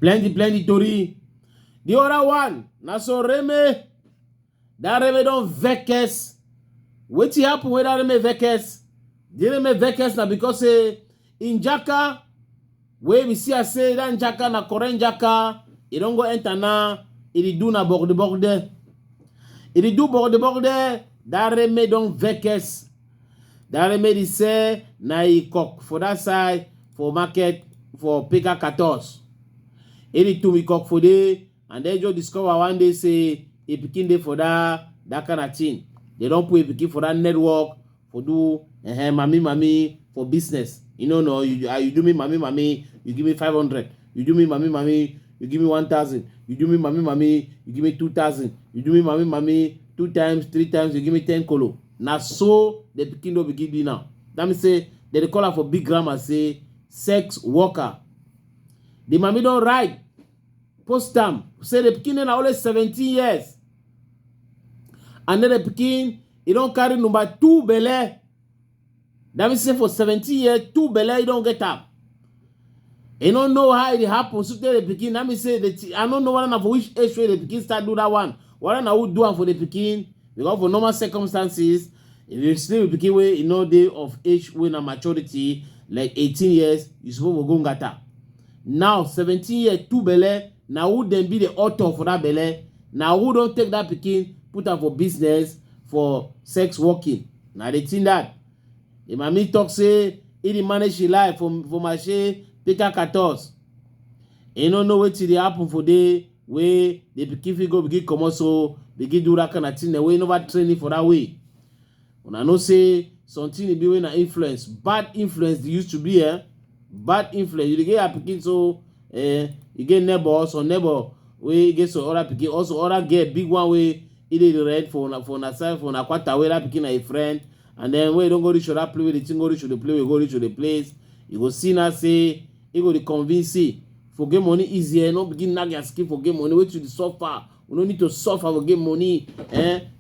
Plenty tori. The other one, na so Reme, that Reme don vex. Wetin happen when that Reme vex? The Reme vex na because in Jaka, where we see I say that Jaka na correct Jaka, he don't go enter na, he do na borde. He do borde, that Reme don vex. That Reme di say na he cock for that side for market for pika 14. He to me cock for day. And then just discover one day say a pikin dey for that kind of thing. They don't put a pikin for that network for do mami for business. You know, no, you do me mami, you give me 500. You do me mami, you give me 1,000. You do me mami, you give me 2,000. You do me mami 2 times, 3 times, you give me 10 kolo. Now so the pikin don't begin do now. That means say they call her for big grammar say sex worker. The mami don't write. Post time. Say the pikin na only 17 years. And then the pikin, he don't carry number 2 belle. That means say for 17 years, 2 belle he don't get up. He don't know how it happens. So tell the pikin, that means say I don't know what for which age the pikin start do that one. What I would do for the pikin, because for normal circumstances, if you still pikin way in no day of age when a maturity, like 18 years, you supposed to go ngata. Now 17 years, 2 belle. Now who then be the author for that belle? Now who don't take that pikin, put her for business, for sex working? Now they think that. The mommy talk say, he manage she life for marché, pika 14. You don't know what will happen for day where the pikin fi go begin come also, begin do that kind of thing, the way never training for that way. When I know say, something be when I influence, bad influence they used to be, bad influence. You get a pikin so, you get neighbor, also neighbor we get so other pikin, also other get big one way he did red for na side for na quarter way that pikin a friend, and then we don't go reach that play, the thing go reach the play, we go reach the place. You go see now say he go to convince say for get money easier, no begin nag your skin for get money. Wait to the suffer. We don't need to suffer for get money.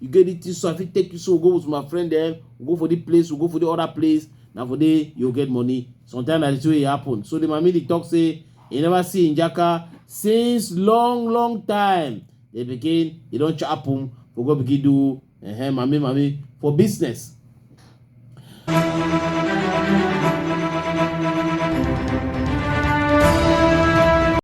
You get it so if it take you so go with my friend then we go for the place, we go for the other place. Now for day you get money. Sometimes that's way it happen. So the mommy the talk say you never see in Jaka since long time. They begin, you don't chop them, for go begin do mami for business.